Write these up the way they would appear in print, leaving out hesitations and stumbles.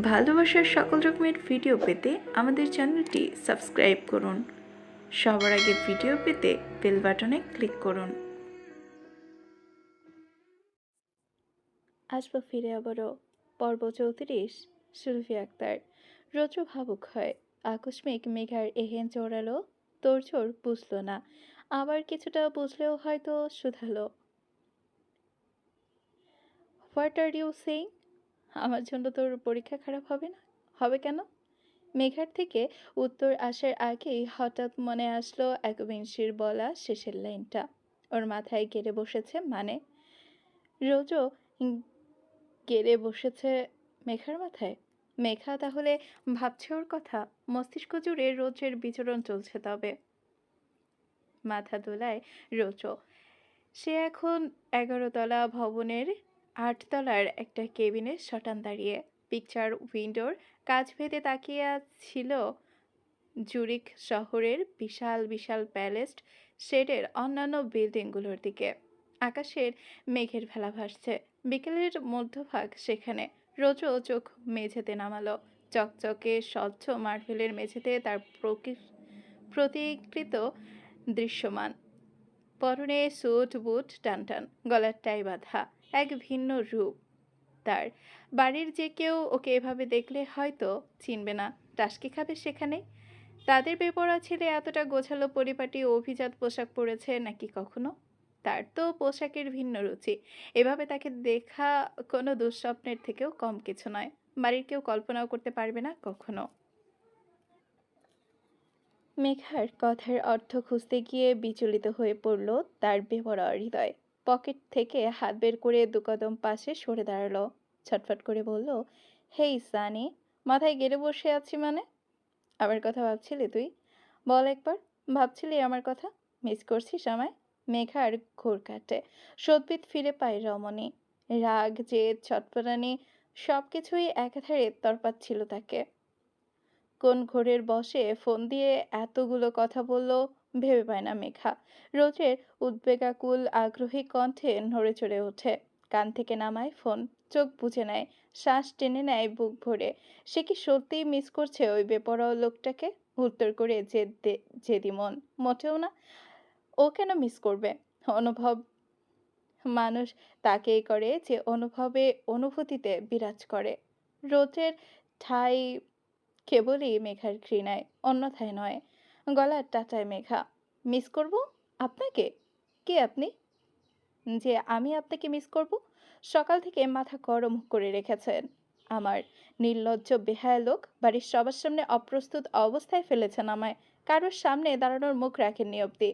ভালোবাসার সকল রকমের ভিডিও পেতে আমাদের চ্যানেলটি সাবস্ক্রাইব করুন। সবার আগে ভিডিও পেতে বেল বাটনে ক্লিক করুন। আসবো ফিরে আবারও পর্ব 34। সুলফি আক্তার। রৌদ্র ভাবুক হয়। আকস্মিক মেঘার এহেন চড়ালো তোড়জোড় বুঝল না, আবার কিছুটা বুঝলেও হয়তো শুধালো। What are you saying? আমার জন্য তোর পরীক্ষা খারাপ হবে না? হবে কেন? মেঘার থেকে উত্তর আসার আগেই হঠাৎ মনে আসলো একবিংশির বলা শেষের লাইনটা। ওর মাথায় গেড়ে বসেছে, মানে রোজও গেড়ে বসেছে মেঘার মাথায়। মেঘা তাহলে ভাবছে ওর কথা। মস্তিষ্ক জুড়ে রোজের বিচরণ চলছে। তবে মাথা দোলায় রোজও। সে এখন 11তলা ভবনের 8তলার একটা কেবিনে শটান দাঁড়িয়ে পিকচার উইন্ডোর কাজ ভেদে তাকিয়ে ছিল জুরিখ শহরের বিশাল বিশাল প্যালেস শেডের অন্যান্য বিল্ডিংগুলোর দিকে। আকাশের মেঘের ভেলা ভাসছে। বিকেলের মধ্যভাগ সেখানে। রোজও চোখ মেঝেতে নামালো। চকচকে স্বচ্ছ মার্বেলের মেঝেতে তার প্রতিকৃত দৃশ্যমান। পরনে স্যুট বুট টানটান, গলার টাই বাঁধা, এক ভিন্ন রূপ তার। বাড়ির যে কেউ ওকে এভাবে দেখলে হয়তো চিনবে না। টাসকি খাবে সেখানে। তাদের বেপরোয়া ছেলে এতটা গোছালো পরিপাটি ও অভিজাত পোশাক পরেছে নাকি কখনো? তার তো পোশাকের ভিন্ন রুচি। এভাবে তাকে দেখা কোনো দুঃস্বপ্নের থেকেও কম কিছু নয়। বাড়ির কেউ কল্পনাও করতে পারবে না কখনো। মেঘার কথার অর্থ খুঁজতে গিয়ে বিচলিত হয়ে পড়ল তার বেপরোয়া হৃদয়। পকেট থেকে হাত বের করে দুকদম পাশে সরে দাঁড়ালো। ছটফট করে বলল, হেই সানি, মাথায় গেড়ে বসে আছি মানে? আমার কথা ভাবছিলি তুই? বল একবার, ভাবছিলি আমার কথা? মিস করছিস আমায়? মেঘার ঘোর কাটে। সদ্ভিত ফিরে পায় রমণী। রাগ, জেদ, ছটফটানি সবকিছুই একাধারে তরপাচ্ছিল তাকে। কোন ঘোরের বশে ফোন দিয়ে এতগুলো কথা বলল ভেবে পায় না মেঘা। রোজের উদ্বেগাকুল আগ্রহী কণ্ঠে নড়ে চড়ে ওঠে। কান থেকে নামায় ফোন। চোখ বুজে নেয়। শ্বাস টেনে নেয় বুক ভরে। সে কি সত্যিই মিস করছে ওই বেপরোয়া লোকটাকে? উত্তর করে জেদি মন, মোটেও না। ও কেন মিস করবে? অনুভব মানুষ তাকেই করে যে অনুভবে অনুভূতিতে বিরাজ করে। রোজের ঠাই কেবলই মেঘার ঘৃণায়, অন্যথায় নয়। গলার টাটায় মেঘা। মিস করব? আপনাকে? কে আপনি? যে আমি আপনাকে মিস করব? সকাল থেকে মাথা গরম করে রেখেছেন। আমার নির্লজ্জ বেহায়া লোক বাড়ির সবার সামনে অপ্রস্তুত অবস্থায় ফেলেছেন আমায়। কারোর সামনে দাঁড়ানোর মুখ রাখেননি অব্দি।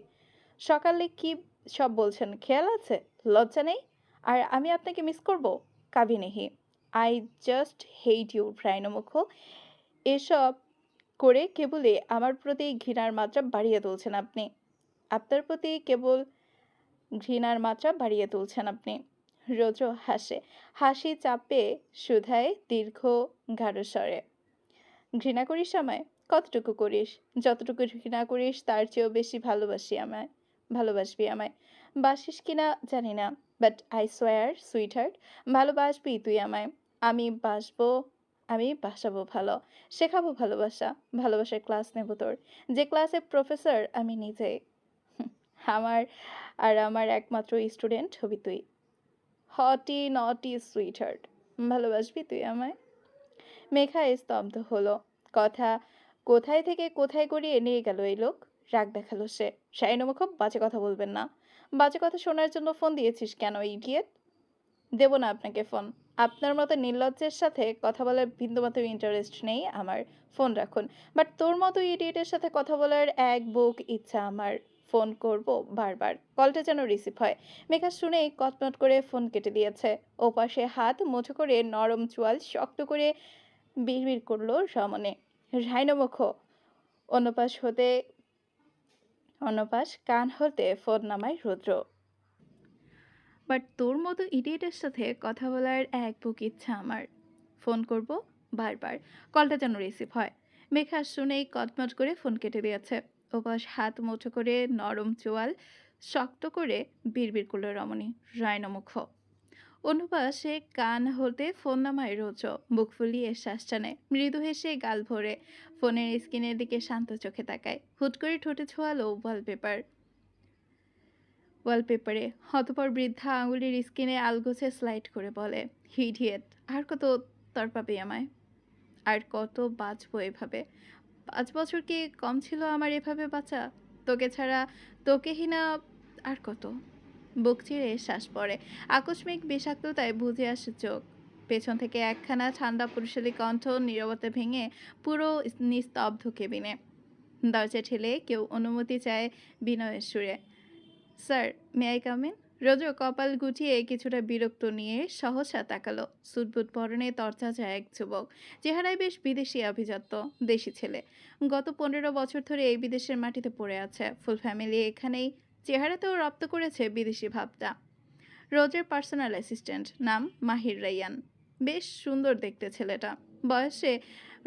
সকালে কি সব বলছেন খেয়াল আছে? লজ্জা নেই? আর আমি আপনাকে মিস করব? কাবি নেহি। আই জাস্ট হেইট ইউ ভ্রাইনমুখ। এসব করে কেবলই আমার প্রতি ঘৃণার মাত্রা বাড়িয়ে তুলছেন আপনি। আপনার প্রতি কেবল ঘৃণার মাত্রা বাড়িয়ে তুলছেন আপনি। রৌদ্র হাসে। হাসি চাপে শুধায় দীর্ঘ গাঢ় স্বরে। ঘৃণা করিস আমায়? কতটুকু করিস? যতটুকু ঘৃণা করিস তার চেয়েও বেশি ভালোবাসবি আমায়। বাসিস কিনা জানি না, but I swear sweetheart, ভালোবাসবি তুই আমায়। আমি বাসাবো ভালো, শেখাবো ভালোবাসা। ভালোবাসার ক্লাস নেব তোর, যে ক্লাসে প্রফেসর আমি নিজে। আমার আমার একমাত্র স্টুডেন্ট হবি তুই। হটি নটি সুইট হার্ট, ভালোবাসবি তুই আমায়? মেঘা স্তব্ধ হলো। কথা কোথায় থেকে কোথায় গড়িয়ে নিয়ে গেল এই লোক। রাগ দেখালো সে। শাইনমুখ, বাজে কথা বলবেন না। বাজে কথা শোনার জন্য ফোন দিয়েছিস কেন ইডিয়েট? দেব না আপনাকে ফোন। আপনার মতো নির্লজ্জের সাথে কথা বলার বিন্দুমাত্র ইন্টারেস্ট নেই আমার। ফোন রাখুন। বাট তোর মতো ইডিয়েটের সাথে কথা বলার এক বুক ইচ্ছা আমার। ফোন করব বারবার, কলটা যেন রিসিভ হয়। মেঘা শুনেই কটমট করে ফোন কেটে দিয়েছে। ওপাশে হাত মুঠো করে নরম চোয়াল শক্ত করে বিড়বিড় করলো রমণে। রাইনমুখ। অন্যপাশ কান হতে ফোন নামায় রুদ্র। বাট তোর মতো ইডিয়েটের সাথে কথা বলার এক বুক ইচ্ছা আমার। ফোন করব বারবার, কলটা যেন রিসিভ হয়। মেঘা শুনেই কটমট করে ফোন কেটে দিয়েছে। ওপাশ হাত মুঠো করে নরম চোয়াল শক্ত করে বিড়বিড় করলো রমণী। রাইনমুখ। অনুপাশে কান হতে ফোন নামায় রোজ, বুক ফুলিয়ে শ্বাস টানে, মৃদু হেসে গাল ভরে ফোনের স্ক্রিনের দিকে শান্ত চোখে তাকায়। হুট করে ঠোঁটে ছোঁয়ালো ওয়ালপেপারে। অতঃপর বৃদ্ধা আঙুলের স্ক্রিনে আলগোছে স্লাইড করে বলে, হিডিয়েট, আর কত তরপাবি আমায়? আর কত বাঁচবো এভাবে? 5 বছর কি কম ছিল আমার এভাবে বাঁচা? তোকে ছাড়া, তোকেহীনা আর কত? বুক চিরে শ্বাস পড়ে। আকস্মিক বিষাক্ততায় বুজে আসে চোখ। পেছন থেকে একখানা ঠান্ডা পুরুষালী কণ্ঠ নীরবতা ভেঙে পুরো নিস্তব্ধ কেবিনে। দরজা ঠেলে কেউ অনুমতি চায় বিনয়ের সুরে। Sir, may I come in? Rose কপাল গুটিয়ে কিছুটা বিরক্ত নিয়ে সহসা তাকালো। সুটবুট পরনে তরতাজা এক যুবক, চেহারায় বেশ বিদেশি আভিজাত্য। দেশি ছেলে, গত 15 বছর ধরে এই বিদেশের মাটিতে পড়ে আছে। ফুল ফ্যামিলি এখানেই, চেহারাতেও রপ্ত করেছে বিদেশি ভাবটা। রোজের পার্সোনাল অ্যাসিস্ট্যান্ট, নাম মাহির রাইয়ান। বেশ সুন্দর দেখতে ছেলেটা। বয়সে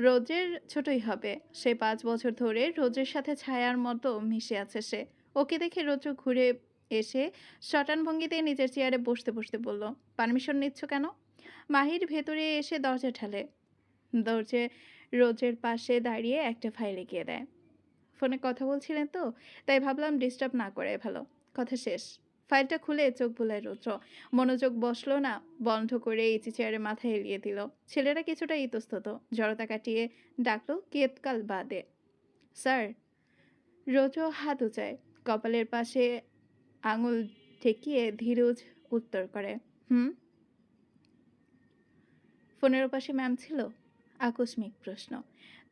রোজের ছোটই হবে। সে 5 বছর ধরে রোজের সাথে ছায়ার মতো মিশে আছে সে। ওকে দেখে রোজ ঘুরে এসে শটান ভঙ্গিতে নিজের চেয়ারে বসতে বসতে বলল, পারমিশন নিচ্ছ কেন? মাহির ভেতরে এসে দরজা ঠালে। দরজে রোজের পাশে দাঁড়িয়ে একটা ফাইল এগিয়ে দেয়। ফোনে কথা বলছিলেন তো, তাই ভাবলাম ডিস্টার্ব না করাই ভালো। কথা শেষ। ফাইলটা খুলে চোখ বুলায় রৌদ্র। মনোযোগ বসলো না, বন্ধ করে ইচি চেয়ারে মাথা এলিয়ে দিল। ছেলেরা কিছুটা ইতস্তত, জড়তা কাটিয়ে ডাকলো কেতকাল বাদে, স্যার। রোজও হাত উচায়, কপালের পাশে আঙুল ঠেকিয়ে ধীরজ উত্তর করে, হুম। ফোনের ওপাশে ম্যাম ছিল? আকস্মিক প্রশ্ন।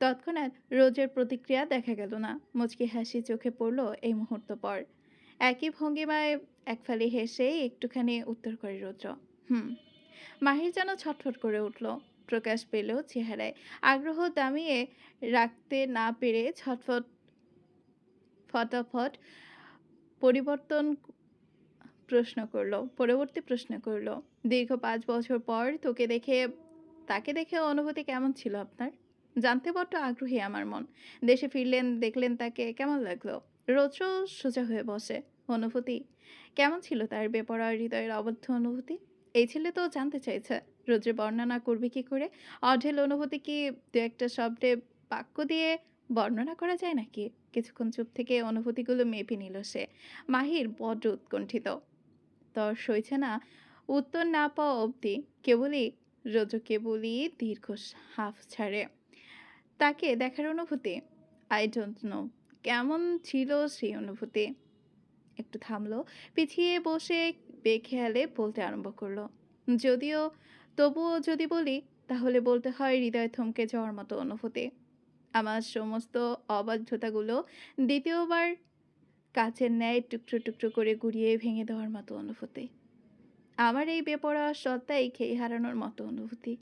তৎক্ষণাৎ রোজের প্রতিক্রিয়া দেখা গেল না। মুচকি হাসি চোখে পড়ল এই মুহূর্ত পর। একই ভঙ্গিমায় একফালি হেসে একটুখানি উত্তর করে রৌদ্র, হুম। মাহির যেন ছটফট করে উঠল, প্রকাশ পেল চেহারায়। আগ্রহ দামিয়ে রাখতে না পেরে ফটাফট পরিবর্তন পরবর্তী প্রশ্ন করলো, দীর্ঘ 5 বছর পর তাকে দেখে অনুভূতি কেমন ছিল আপনার? জানতে বড্ড আগ্রহী আমার মন। দেশে ফিরলেন, দেখলেন তাকে, কেমন লাগলো? রৌদ্র সোজা হয়ে বসে। অনুভূতি কেমন ছিল তার বেপরোয়া হৃদয়ের অবদ্ধ অনুভূতি? এই ছেলে তো জানতে চাইছে। রৌদ্র বর্ণনা করবে কি করে? অঢেল অনুভূতি কি দু একটা শব্দে, বাক্য দিয়ে বর্ণনা করা যায় নাকি? কিছুক্ষণ চুপ থেকে অনুভূতিগুলো মেপে নিল সে। মাহির বড্ড উৎকণ্ঠিত। তর সইছে না উত্তর না পাওয়া অবধি। কেবলই দীর্ঘ হাফ ছাড়ে। তাকে দেখার অনুভূতি, আই ডোন্ট নো। কেমন ছিল সেই অনুভূতি? একটু থামলো, পিছিয়ে বসে বেখেয়ালে বলতে আরম্ভ করলো, তবুও যদি বলি, তাহলে বলতে হয় হৃদয় থমকে যাওয়ার মতো অনুভূতি। আমার সমস্ত অবাধ্যতাগুলো দ্বিতীয়বার কাচের ন্যায় টুকরো টুকরো করে গুড়িয়ে ভেঙে দেওয়ার মতো অনুভূতি। আমার এই বেপরোয়া সত্তাই খেয়ে হারানোর মতো অনুভূতি।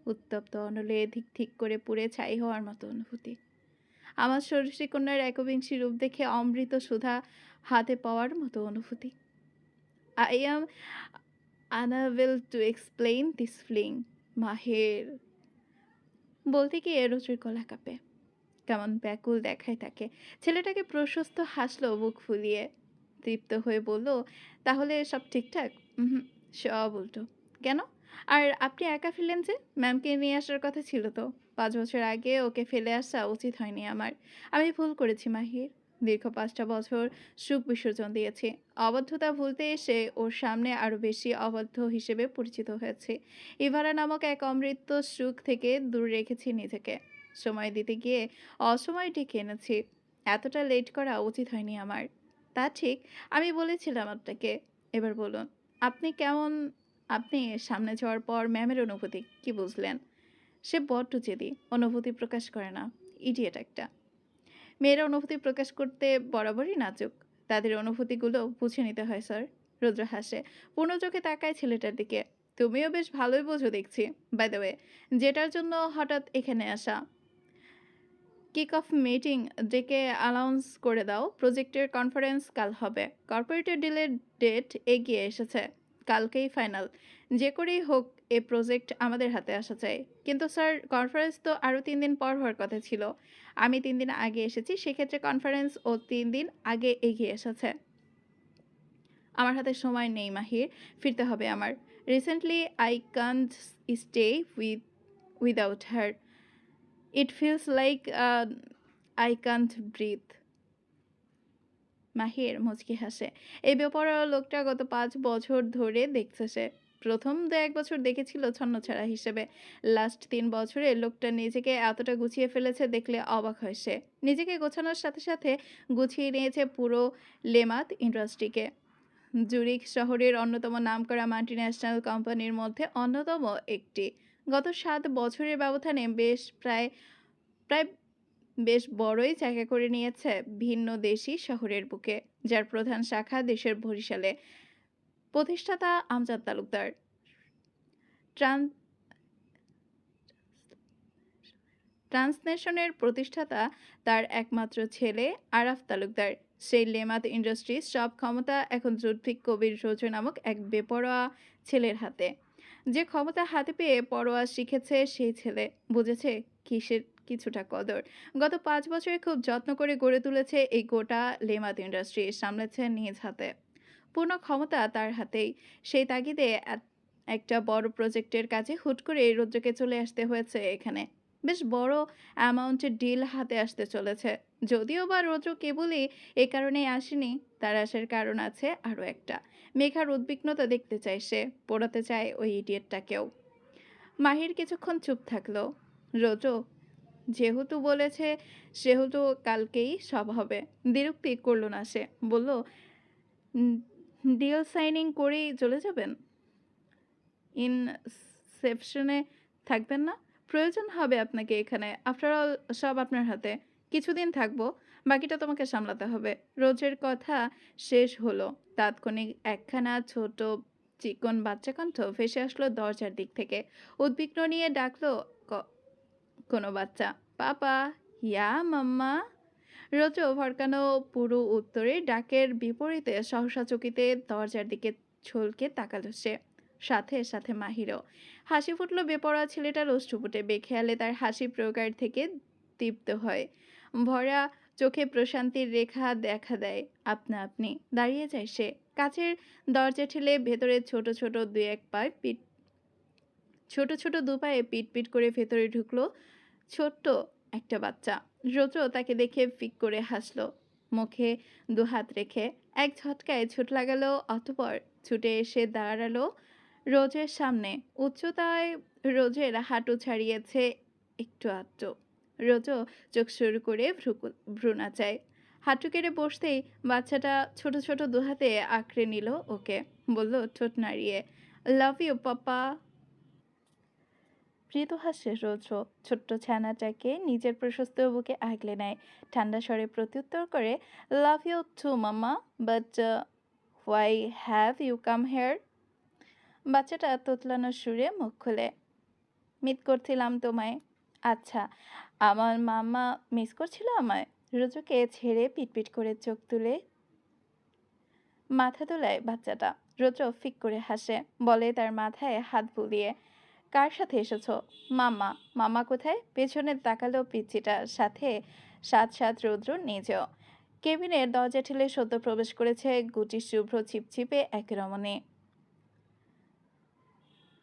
উত্তপ্ত অনলে ধিক ধিক করে পুড়ে ছাই হওয়ার মতো অনুভূতি। আমার ষোড়শী কন্যার একবিংশী রূপ দেখে অমৃত সুধা হাতে পাওয়ার মতো অনুভূতি। I am unable to explain this feeling. Maher বলতে গিয়ে রোজের গলা কাঁপে। কেমন ব্যাকুল দেখায় তাকে। ছেলেটাকে প্রশস্ত হাসলো বুক ফুলিয়ে। তৃপ্ত হয়ে বলল, তাহলে সব ঠিকঠাক? হুম, সব উল্টো। কেন? আর আপনি একা ফিরলেন যে? ম্যামকে নিয়ে আসার কথা ছিল তো। 5 বছর আগে ওকে ফেলে আসা উচিত হয়নি আমার। আমি ভুল করেছি মাহির। দীর্ঘ 5টা বছর সুখ বিসর্জন দিয়েছি। অবদ্ধতা ভুলতে এসে ওর সামনে আরও বেশি অবদ্ধ হিসেবে পরিচিত হয়েছি। ইভারা নামক এক অমৃত সুখ থেকে দূর রেখেছি নিজেকে। সময় দিতে গিয়ে অসময় ডেকে এনেছি। এতটা লেট করা উচিত হয়নি আমার। তা ঠিক, আমি বলেছিলাম আপনাকে। এবার বলুন, আপনি সামনে যাওয়ার পর ম্যামের অনুভূতি কি বুঝলেন? সে বড্ড জেদি, অনুভূতি প্রকাশ করে না। ইডিয়েট একটা। মেয়েরা অনুভূতি প্রকাশ করতে বরাবরই নাজুক। তাদের অনুভূতিগুলো বুঝে নিতে হয় স্যার। রুদ্র হাসে, পূর্ণ চোখে তাকায় ছেলেটার দিকে। তুমিও বেশ ভালোই বোঝো দেখছি। বাই দ্য ওয়ে, যেটার জন্য হঠাৎ এখানে আসা, কিক অফ মিটিং ডেকে অ্যানাউন্স করে দাও। প্রজেক্টের কনফারেন্স কাল হবে। কর্পোরেটের ডিলের ডেট এগিয়ে এসেছে। কালকেই ফাইনাল। যে করেই হোক এ প্রজেক্ট আমাদের হাতে আসা চাই। কিন্তু স্যার, কনফারেন্স তো আরও 3 দিন পর হওয়ার কথা ছিল। আমি 3 দিন আগে এসেছি, সেক্ষেত্রে কনফারেন্স ও 3 দিন আগে এগিয়ে এসেছে। আমার হাতে সময় নেই মাহির, ফিরতে হবে আমার। Recently, I can't stay without her. It feels like I can't breathe. মাহির মুচকি হাসে। এই বেপরোয়া লোকটা গত ৫ বছর ধরে দেখছে সে। প্রথম ২-১ বছর দেখেছিল ছন্নছাড়া হিসেবে। লাস্ট ৩ বছরে লোকটা নিজেকে এতটা গুছিয়ে ফেলেছে দেখলে অবাক হয় সে। নিজেকে গোছানোর সাথে সাথে গুছিয়ে নিয়েছে পুরো লেমাত ইন্ডাস্ট্রিকে। জুরিখ শহরের অন্যতম নামকরা মাল্টিন্যাশনাল কোম্পানির মধ্যে অন্যতম একটি। গত ৭ বছরের ব্যবধানে প্রায় বেশ বড়ই জায়গা করে নিয়েছে ভিন্ন দেশি শহরের বুকে, যার প্রধান শাখা দেশের বরিশালে। প্রতিষ্ঠাতা আমজাদ তালুকদার। ট্রান্সনেশনের প্রতিষ্ঠাতা তার একমাত্র ছেলে আরাফ তালুকদার। সেই লেমাত ইন্ডাস্ট্রিজ সব ক্ষমতা এখন জুলফিক কবির রোজু নামক এক বেপরোয়া ছেলের হাতে। যে ক্ষমতা হাতে পেয়ে পরোয়া শিখেছে সেই ছেলে বুঝেছে কিসের কিছুটা কদর। গত ৫ বছরে খুব যত্ন করে গড়ে তুলেছে এই গোটা লেমাত ইন্ডাস্ট্রি, সামলেছে নিজ হাতে। পূর্ণ ক্ষমতা তার হাতেই। সেই তাগিদে একটা বড় প্রজেক্টের কাজে হুট করে রৌদ্রকে চলে আসতে হয়েছে এখানে। বেশ বড় অ্যামাউন্টের ডিল হাতে আসতে চলেছে। যদিও বা রৌদ্র কেবলই এ কারণেই আসেনি, তার আসার কারণ আছে আরও একটা। মেঘার উদ্বিগ্নতা দেখতে চায় সে, পোড়াতে চায় ওই ইডিয়েটটাকেও। মাহির কিছুক্ষণ চুপ থাকলো। রৌদ্র যেহেতু বলেছে সেহেতু কালকেই সব হবে। বিরক্তি করল না সে, বলল, ডিল সাইনিং করেই চলে যাবেন? ইনসেপশনে থাকবেন না? প্রয়োজন হবে আপনাকে এখানে। আফটার অল সব আপনার হাতে। কিছুদিন থাকবো, বাকিটা তোমাকে সামলাতে হবে। রোজের কথা শেষ হলো। তাৎক্ষণিক একখানা ছোট চিকন বাচ্চা কণ্ঠ ভেসে আসলো দরজার দিক থেকে। উদ্বিগ্ন নিয়ে ডাকলো কোনো বাচ্চা, পাপা, ইয়া মাম্মা। রোজও ভরকানো পুরো উত্তরে ডাকের বিপরীতে সহসা চকিতে দরজার দিকে ছলকে তাকালো সে। সাথে সাথে মাহিরও। হাসি ফুটলো বেপরোয়া ছেলেটার অশ্রুপুটে। বেখেয়ালে তার হাসি প্রকার থেকে দীপ্ত হয়। ভরা চোখে প্রশান্তির রেখা দেখা দেয় আপনা আপনি। দাঁড়িয়ে যায় সে। কাছের দরজা ঠেলে ভেতরে ছোট ছোট দু পায়ে পিট পিট করে ভেতরে ঢুকলো ছোট্ট একটা বাচ্চা। রোজও তাকে দেখে ফিক করে হাসলো, মুখে দুহাত রেখে। এক ঝটকায় ছুট লাগালো, অতঃপর ছুটে এসে দাঁড়ালো রোজের সামনে। উচ্চতায় রোজের হাঁটু ছাড়িয়েছে একটু আধটু। রোজও চোখ শুরু করে ভ্রু নাচায়। হাঁটু কেড়ে বসতেই বাচ্চাটা ছোট ছোট দুহাতে আঁকড়ে নিল ওকে। বলল ঠোঁট নাড়িয়ে, লাভ ইউ পাপা। মৃদু হাসে রৌদ্র। ছোট্ট ছানাটাকে নিজের প্রশস্ত বুকে আগলে নেয়। ঠান্ডা স্বরে প্রত্যুত্তর করে, love you too mamma, but why have you come here? বাচ্চাটা তোতলানোর সুরে মুখ খুলে, মিস করছিলাম তোমায়। আচ্ছা, আমার মাম্মা মিস করছিল আমায়? রোজুকে ছেড়ে পিটপিট করে চোখ তুলে মাথা তোলায় বাচ্চাটা। রৌদ্র ফিক করে হাসে, বলে তার মাথায় হাত বুলিয়ে, কার সাথে এসেছো? মাম্মা। মাম্মা কোথায়? পেছনে তাকালো পিচ্চিটা। সাথে রৌদ্র নিজেও। কেবিনের দরজা ঠেলে সদ্য প্রবেশ করেছে গুটি শুভ্র ছিপছিপে এক রমণী।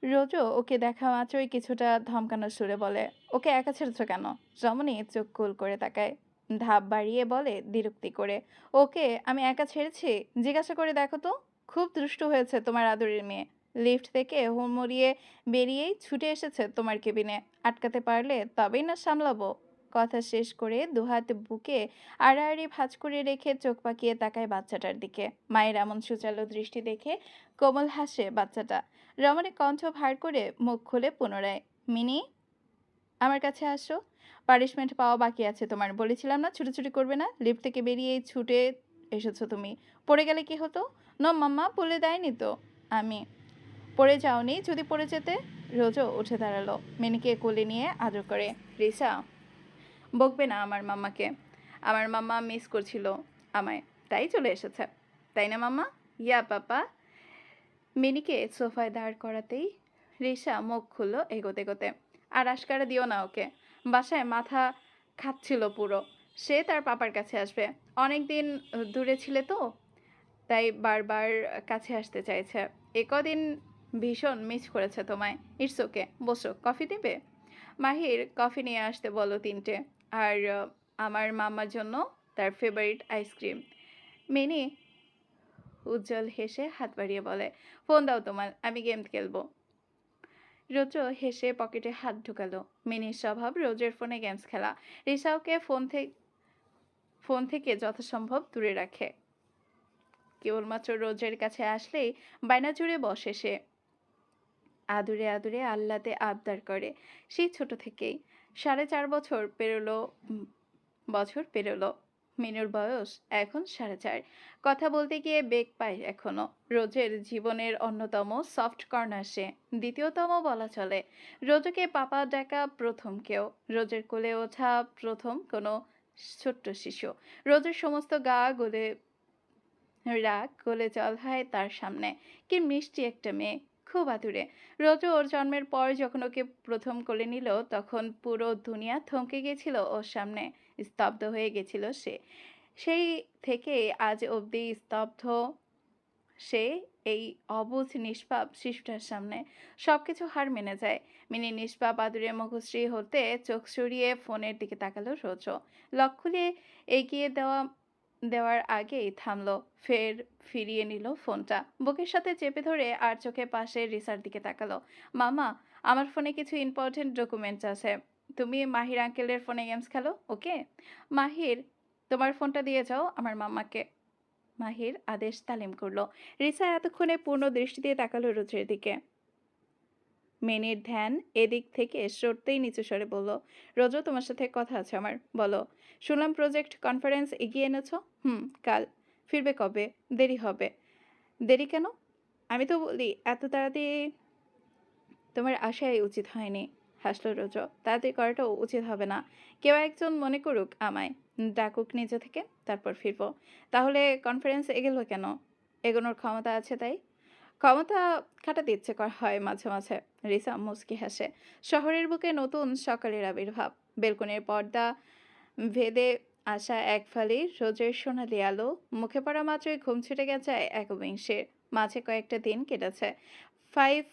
রৌদ্র ওকে দেখা মাত্রই কিছুটা ধমকানোর সুরে বলে, ওকে একা ছেড়েছ কেন? রমণী চোখ গোল করে তাকায়, ধাপ বাড়িয়ে বলে বিরক্তি করে, ওকে আমি একা ছেড়েছি? জিজ্ঞাসা করে দেখো তো। খুব দুষ্টু হয়েছে তোমার আদরের মেয়ে। লিফট থেকে হুড়মুড়িয়ে বেরিয়েই ছুটে এসেছে তোমার কেবিনে। আটকাতে পারলে তবেই না সামলাবো। কথা শেষ করে দুহাত বুকে আড়াআড়ি ভাঁজ করে রেখে চোখ পাকিয়ে তাকায় বাচ্চাটার দিকে। মায়ের এমন সুচালো দৃষ্টি দেখে কোমল হাসে বাচ্চাটা। রমণী কণ্ঠ ভার করে মুখ খুলে পুনরায়, মিনি, আমার কাছে আসো। পানিশমেন্ট পাওয়া বাকি আছে তোমার। বলেছিলাম না ছুটোছুটি করবে না? লিফট থেকে বেরিয়েই ছুটে এসেছো তুমি। পড়ে গেলে কি হতো? ন মাম্মা, বলে দেয়নি তো আমি। পড়ে যাওনি? যদি পড়ে যেতে? রোজও উঠে দাঁড়ালো, মিনিকে কোলে নিয়ে আদর করে। রিসা, বকবে না আমার মাম্মাকে। আমার মাম্মা মিস করছিল আমায়, তাই চলে এসেছে। তাই না মাম্মা? ইয়া পাপা। মিনিকে সোফায় দাঁড় করাতেই রিসা মুখ খুলল এগোতে এগোতে। আর আশকারা দিও না ওকে। বাসায় মাথা খাচ্ছিল পুরো। সে তার পাপার কাছে আসবে। অনেক দিন দূরে ছিলে তো, তাই বারবার কাছে আসতে চাইছে। এ কদিন ভীষণ মিস করেছে তোমায়। ইটস ওকে, বসো, কফি দিবে? মাহির কফি নিয়ে আসতে বলো 3টে। আর আমার মাম্মার জন্য তার ফেভারিট আইসক্রিম। মিনি উজ্জ্বল হেসে হাত বাড়িয়ে বলে, ফোন দাও তোমার, আমি গেম খেলবো। রৌদ্র হেসে পকেটে হাত ঢুকালো। মিনির স্বভাব রোজের ফোনে গেমস খেলা। রিসাওকে ফোন থেকে যথাসম্ভব দূরে রাখে। কেবলমাত্র রোজের কাছে আসলেই বায়না জুড়ে বসে সে। আদুরে আদুরে আহ্লাদে আবদার করে সেই ছোট থেকেই। 4.5 বছর পেরোলো। মিনুর বয়স এখন 4.5। কথা বলতে গিয়ে বেগ পায় এখনো। রোজের জীবনের অন্যতম সফট কর্নার সে, দ্বিতীয়তম বলা চলে। রোজকে পাপা ডাকা প্রথম কেউ, রোজের কোলে ওঠা প্রথম কোনো ছোট্ট শিশু। রোজের সমস্ত রাগ গলে জল হয় তার সামনে। কি মিষ্টি একটা মেয়ে, খুব আদুরে। রোজও ওর জন্মের পর যখন ওকে প্রথম কোলে নিল, তখন পুরো দুনিয়া থমকে গেছিল ওর সামনে। স্তব্ধ হয়ে গেছিল সে। সেই থেকে আজ অবধি স্তব্ধ সে এই অবুঝ নিষ্পাপ শিশুটার সামনে। সবকিছু হার মেনে যায়। মিনি নিষ্পাপ আদুরে মুখশ্রী হতে চোখ সরিয়ে ফোনের দিকে তাকালো রোজও। লক খুলে এগিয়ে দেওয়ার আগেই থামলো। ফের ফিরিয়ে নিল ফোনটা, বুকের সাথে চেপে ধরে আর চোখে পাশে রিসার দিকে তাকালো। মামা, আমার ফোনে কিছু ইম্পর্টেন্ট ডকুমেন্টস আছে। তুমি মাহির আঙ্কেলের ফোনে গেমস খেলো, ওকে? মাহির, তোমার ফোনটা দিয়ে যাও আমার মাম্মাকে। মাহির আদেশ তালিম করলো। রিসা এতক্ষণে পূর্ণ দৃষ্টি দিয়ে তাকালো রোজের দিকে। মেনির ধ্যান এদিক থেকে সরতেই নিচু স্বরে বলল, রোজো, তোমার সাথে কথা আছে আমার, বলো। শুনলাম প্রজেক্ট কনফারেন্স এগিয়ে এনেছো। কাল। ফিরবে কবে? দেরি হবে। দেরি কেন? আমি তো বলি এত তাড়াতাড়ি তোমার আসাই উচিত হয়নি। হাসলো রোজো। তাড়াতাড়ি করাটাও উচিত হবে না। কেউ একজন মনে করুক আমায়, ডাকুক নিজে থেকে, তারপর ফিরবো। তাহলে কনফারেন্স এগোলো কেন? এগোনোর ক্ষমতা আছে তাই। ক্ষমতা খাটাতে ইচ্ছে হয় মাঝে মাঝে। রিসা মুচকি হাসে। শহরের বুকে নতুন সকালের আবির্ভাব। বেলকনির পর্দা ভেদে আসা এক ফালি রোজের সোনালি আলো। মুখে পড়া মাত্রই ঘুম ছুটে গেছে একবিংশের। মাঝে কয়েকটা দিন কেটেছে। 5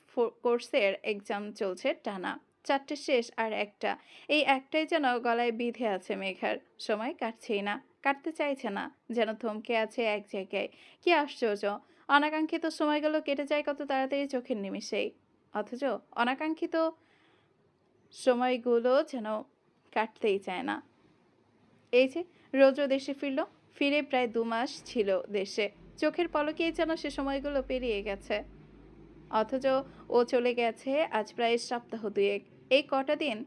কোর্সের এক্সাম চলছে টানা। 4টে শেষ আর একটা। এই একটাই যেন গলায় বিঁধে আছে মেঘার। সময় কাটছেই না, কাটতে চাইছে না, যেন থমকে আছে এক জায়গায়। কি আশ্চর্য! অনাকাঙ্ক্ষিত সময়গুলো কেটে যায় কত তাড়াতাড়ি চোখের নিমিষেই। অথচ অনাকাঙ্ক্ষিত সময়গুলো যেন কাটতেই চায় না। এই যে রোজও দেশে ফিরল। ফিরে প্রায় 2 মাস ছিল দেশে। চোখের পলকেই যেন সে সময়গুলো পেরিয়ে গেছে। অথচ ও চলে গেছে আজ প্রায় সপ্তাহ 2 এই কটা দিন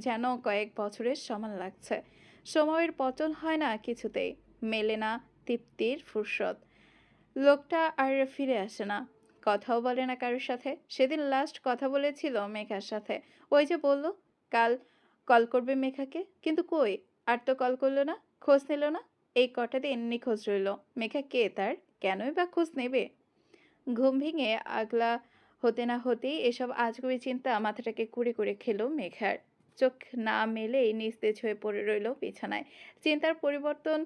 যেন কয়েক বছরের সমান লাগছে। সময়ের পতন হয় না কিছুতেই, মেলে না তৃপ্তির ফুরসত। লোকটা আর ফিরে আসে না, কথাও বলে না কারোর সাথে। সেদিন লাস্ট কথা বলেছিল মেঘার সাথে। ওই যে বলল কাল কল করবে মেঘাকে, কিন্তু কই, আর তো কল করলো না, খোঁজ নিল না। এই কটা দিন নিখোঁজ রইল। মেঘা কে তার? কেনই বা খোঁজ নেবে? ঘুম ভেঙে আগলা হতে না হতেই এসব আজগুবি চিন্তা মাথাটাকে কুড়ে কুড়ে খেলো মেঘার। চোখ না মেলেই নিস্তেজ হয়ে পড়ে রইল বিছানায়। চিন্তার পরিবর্তন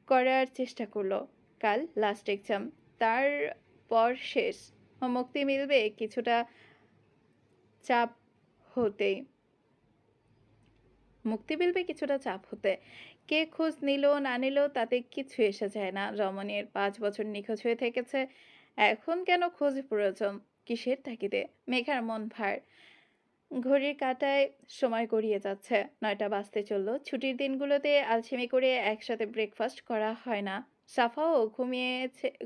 করার চেষ্টা করলো। কাল লাস্ট এক্সাম, তারপর শেষ। মুক্তি মিলবে কিছুটা চাপ হতেই। কে খোঁজ নিল না নিল তাতে কিছু এসে যায় না। রমণীর 5 বছর নিখোঁজ হয়ে থেকেছে, এখন কেন খোঁজ প্রয়োজন? কিসের তাগিদে? মেঘার মন ভার। ঘড়ির কাঁটায় সময় গড়িয়ে যাচ্ছে। 9টা বাজতে চলল। ছুটির দিনগুলোতে আলসেমি করে একসাথে ব্রেকফাস্ট করা হয় না। সাফাও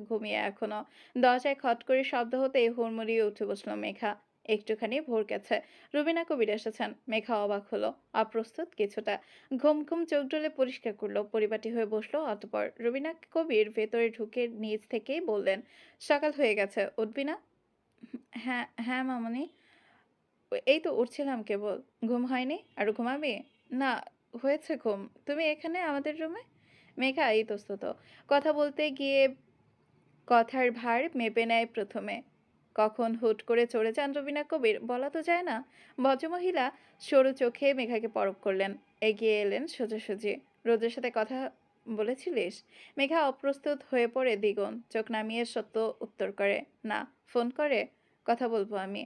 ঘুমিয়ে এখনো। দরজায় খট করে শব্দ হতেই হুড়মুড়িয়ে উঠে বসলো মেঘা। একটুখানি ভরকেছে। রুবিনা কবির এসেছেন। মেঘা অবাক হলো, অপ্রস্তুত কিছুটা। ঘুম ঘুম চোখ ডলে পরিষ্কার করলো, পরিপাটি হয়ে বসলো। অতঃপর রুবিনা কবির ভেতরে ঢুকে নিজ থেকেই বললেন, সকাল হয়ে গেছে, উঠবি না? হ্যাঁ হ্যাঁ মামনি, এই তো উঠছিলাম কেবল। ঘুম হয়নি? আরো ঘুমাবি? না, হয়েছে ঘুম। তুমি এখানে আমাদের রুমে? মেঘা ইতস্তত। কথা বলতে গিয়ে কথার ভার মেপে নেয় প্রথমে। কখন হুট করে চড়ে যান রবিনা কবির বলা তো যায় না। ভদ্রমহিলা সরু চোখে মেঘাকে পরখ করলেন, এগিয়ে এলেন সোজাসুজি। রোজের সাথে কথা বলেছিলিস? মেঘা অপ্রস্তুত হয়ে পড়ে দ্বিগুণ। চোখ নামিয়ে সত্য উত্তর করে, না। ফোন করে? কথা বলবো আমি।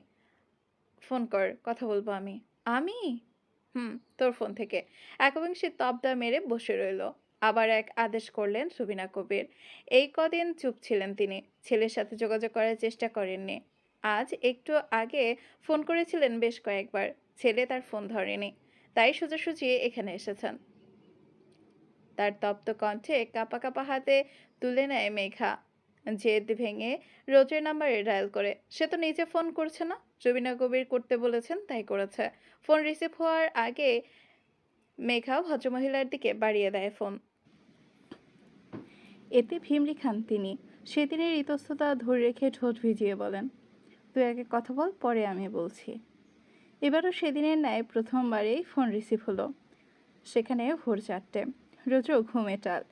ফোন কর, কথা বলবো আমি। আমি? হুম, তোর ফোন থেকে। একবিংশে তবদা মেরে বসে রইল। আবার এক আদেশ করলেন সুবিনা কবির। এই কদিন চুপ ছিলেন তিনি। ছেলের সাথে যোগাযোগ করার চেষ্টা করেননি। আজ একটু আগে ফোন করেছিলেন বেশ কয়েকবার। ছেলে তার ফোন ধরেনি। তাই সোজাসুজি এখানে এসেছেন। তার তপ্ত কণ্ঠে কাঁপা কাঁপা হাতে তুলে নেয় মেঘা। জেদ ভেঙে রোজের নাম্বারে ডায়াল করে। সে তো নিজে ফোন করছে না, রবিনা কবির করতে বলেছেন তাই করেছে। ফোন রিসিভ হওয়ার আগে মেঘা ভদ্রমহিলার দিকে বাড়িয়ে দেয় ফোন। এতে ভিমরি খান তিনি। সেদিনের ইতস্ততা ধরে রেখে ঠোঁট ভিজিয়ে বলেন, তুই আগে কথা বল, পরে আমি বলছি। এবারও সেদিনের ন্যায় প্রথমবারেই ফোন রিসিভ হলো। সেখানে ভোর 4টে। রোজও ঘুমে টাল।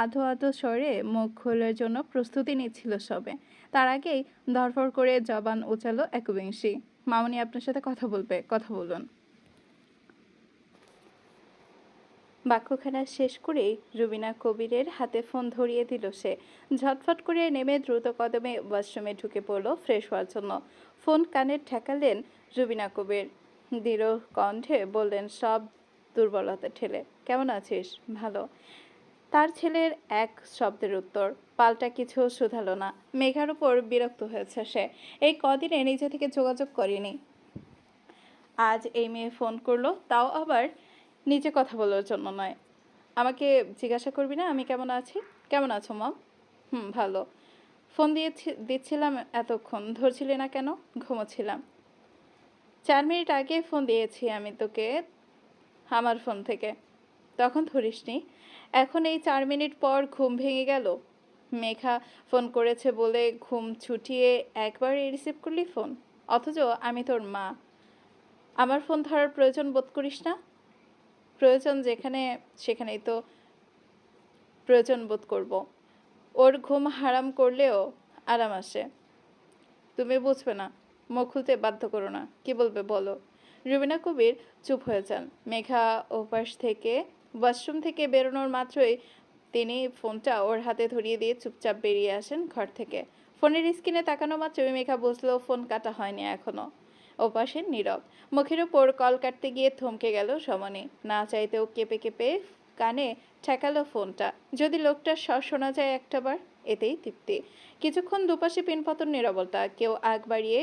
আধো আধো স্বরে মুখ খোলার জন্য প্রস্তুতি নিচ্ছিল সবে। তার আগেই ধরফড় করে জবান উচালো একবিংশী। মামনি আপনার সাথে কথা বলবে, কথা বলুন। বাক্যখানা শেষ করেই রুবিনা কবিরের হাতে ফোন ধরিয়ে দিল সে। ঝটফট করে নেমে দ্রুত কদমে ওয়াশরুমে ঢুকে পড়ল ফ্রেশ হওয়ার জন্য। ফোন কানে ঠেকালেন রুবিনা কবির। দৃঢ় কণ্ঠে বললেন সব দুর্বলতা ঠেলে, কেমন আছিস? ভালো। তার ছেলের এক শব্দের উত্তর। পাল্টা কিছু শুধালো না। মেঘার উপর বিরক্ত হয়েছে সে। এই কদিনে নিজে থেকে যোগাযোগ করেনি। আজ এই মেয়ে ফোন করলো, তাও আবার নিজে কথা বলার জন্য নয়। আমাকে জিজ্ঞাসা করবি না আমি কেমন আছি? কেমন আছো মম? ভালো। ফোন দিচ্ছিলাম এতক্ষণ, ধরছিলি না কেন? ঘুমোচ্ছিলাম। 4 মিনিট আগে ফোন দিয়েছি আমি তোকে আমার ফোন থেকে, তখন ধরিসনি। এখন এই 4 মিনিট পর ঘুম ভেঙে গেল? মেঘা ফোন করেছে বলে ঘুম ছুটিয়ে একবারই রিসিভ করলি ফোন? অথচ আমি তোর মা। আমার ফোন ধরার প্রয়োজন বোধ করিস না? প্রয়োজন যেখানে সেখানেই তো প্রয়োজন বোধ করব। ওর ঘুম হারাম করলেও আরাম আসে। তুমি বুঝবে না, মুখ খুলতে বাধ্য করো না। কি বলবে বলো? রুবিনা কবির চুপ হয়ে যান। মেঘা ওপাশ থেকে ওয়াশরুম থেকে বেরোনোর মাত্রই তিনি ফোনটা ওর হাতে ধরিয়ে দিয়ে চুপচাপ বেরিয়ে আসেন ঘর থেকে। ফোনের স্ক্রিনে তাকানো মাত্রই মেঘা বুঝলো ফোন কাটা হয়নি এখনো। ওপাশে নীরব। মুখের উপর কল কাটতে গিয়ে থমকে গেল সমনে। না চাইতেও কেঁপে কেঁপে কানে ঠেকালো ফোনটা। যদি লোকটার স্বর শোনা যায় একটাবার, এতেই তৃপ্তি। কিছুক্ষণ দুপাশে পিনপতন নীরবতা। কেউ আগ বাড়িয়ে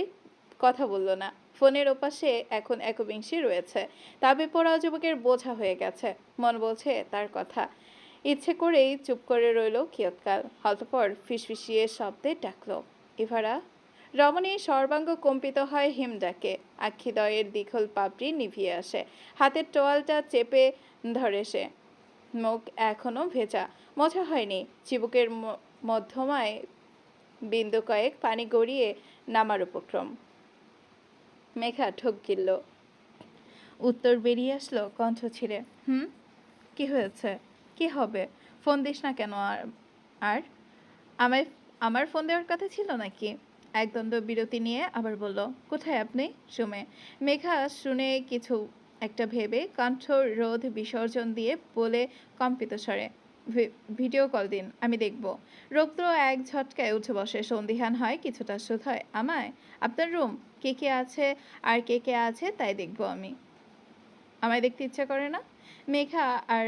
কথা বলল না। ফোনের ওপাশে এখন একবিংশী রয়েছে। তাবে পড়া যুবকের বোঝা হয়ে গেছে। মন বলছে তার কথা। ইচ্ছে করেই চুপ করে রইল কিয়ৎকাল। অতঃপর ফিসফিসিয়ে শব্দে ডাকলো, ইভারা। রমণী সর্বাঙ্গ কম্পিত হয় হিম ডাকে। আক্ষিদয়ের দীঘল পাপড়ি নিভিয়ে আসে। হাতের টোয়ালটা চেপে ধরে সে। মুখ এখনো ভেজা, মোছা হয়নি। চিবুকের মধ্যমায় বিন্দু কয়েক পানি গড়িয়ে নামার উপক্রম। মেঘা ঠোক গিলল। উত্তর বেরিয়ে আসলো কণ্ঠ ছিঁড়ে, কি হয়েছে? কি হবে? ফোন দিস না কেন? আর আমায় আমার ফোন দেওয়ার কথা ছিল নাকি? একদণ্ড বিরতি নিয়ে আবার বলল, কোথায় আপনি? সুমে। মেঘা শুনে কিছু একটা ভেবে কণ্ঠ রোধ বিসর্জন দিয়ে বলে কম্পিত স্বরে, ভিডিও কল দিন, আমি দেখব। রৌদ্র এক ঝটকায় উঠে বসে। সন্দিহান হয়, কিছুটা শুধায়, আমায়? আপনার রুম? কে কে আছে আর কে কে আছে তাই দেখব আমি। আমায় দেখতে ইচ্ছা করে না? মেঘা আর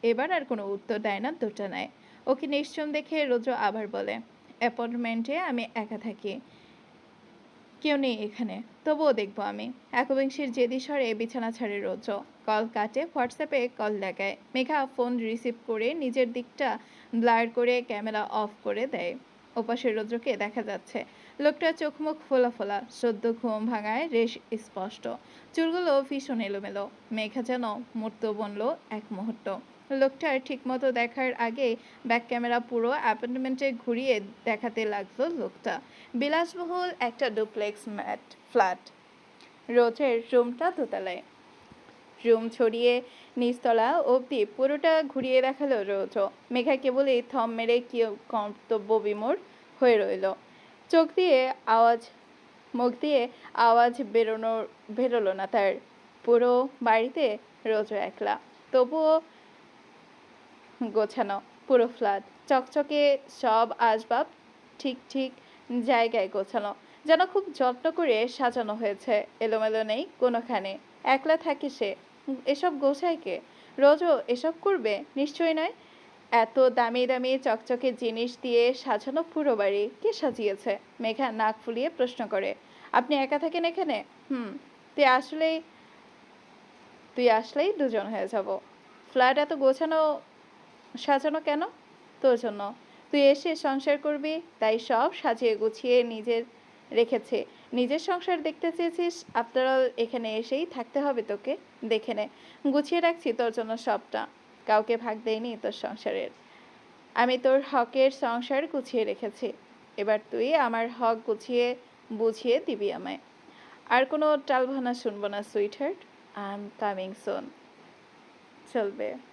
এবার আর কোনো উত্তর দেয় না, দুটা নেয়। ওকে নিশ্চুম দেখে রৌদ্র আবার বলে, অ্যাপার্টমেন্টে আমি একা থাকি, কেউ নেই এখানে, তবুও দেখবো আমি। একবিংশীর জেদি স্বরে বিছানা ছাড়ে রৌদ্র। কল কাটে, হোয়াটসঅ্যাপে কল লাগায়। মেঘা ফোন রিসিভ করে নিজের দিকটা ব্লার করে ক্যামেরা অফ করে দেয়। ওপাশে রৌদ্রকে দেখা যাচ্ছে। লোকটার চোখ মুখ ফোলা ফোলা, সদ্য ঘুম ভাঙায় রেশ স্পষ্ট। চুলগুলো ভীষণ এলোমেলো। মেঘা যেন মূর্ত বনল এক মুহূর্ত। লোকটার ঠিকমতো দেখার আগে ব্যাক ক্যামেরা পুরো অ্যাপার্টমেন্টে ঘুরিয়ে দেখাতে লাগলো লোকটা। বিলাসবহুল একটা ডুপ্লেক্স ফ্ল্যাট। রোজের রুমটা দোতলায়। রুম ছড়িয়ে নিচতলা অবধি পুরোটা ঘুরিয়ে দেখালো রোজ। মেঘা কেবলই থম মেরে কি কর্তব্য বিমূঢ় হয়ে রইল। মুখ দিয়ে আওয়াজ বেরোলো না তার। পুরো বাড়িতে রোজ একলা, তবুও গোছানো। পুরো ফ্ল্যাট চকচকে, সব আসবাব ঠিক ঠিক জায়গায় গোছানো। যেন খুব যত্ন করে সাজানো হয়েছে, এলোমেলো নেই কোনোখানে। একলা থাকে সে, এসব গোছায় কে? রোজও এসব করবে? নিশ্চয়ই নয়। এত দামি দামি চকচকে জিনিস দিয়ে সাজানো পুরো বাড়ি কে সাজিয়েছে? মেঘা নাক ফুলিয়ে প্রশ্ন করে। আপনি একা থাকেন এখানে? হুম। তুই আসলেই তুই আসলেই দুজন হয়ে যাব। ফ্ল্যাট এত গোছানো সাজানো কেন? তোর জন্য। তুই এসে সংসার করবি, তাই সব সাজিয়ে গুছিয়ে নিজের রেখেছে। নিজের সংসার দেখতে চেয়েছিস, আফটার অল এখানে এসেই থাকতে হবে তোকে। দেখে নে, গুছিয়ে রাখছি তোর জন্য সবটা। কাউকে ভাগ দেয়নি তোর সংসারের। আমি তোর হকের সংসার গুছিয়ে রেখেছি। এবার তুই আমার হক গুছিয়ে বুঝিয়ে দিবি আমায়। আর কোনো টালবাহানা শুনবো না sweet heart. I am coming soon. চলবে।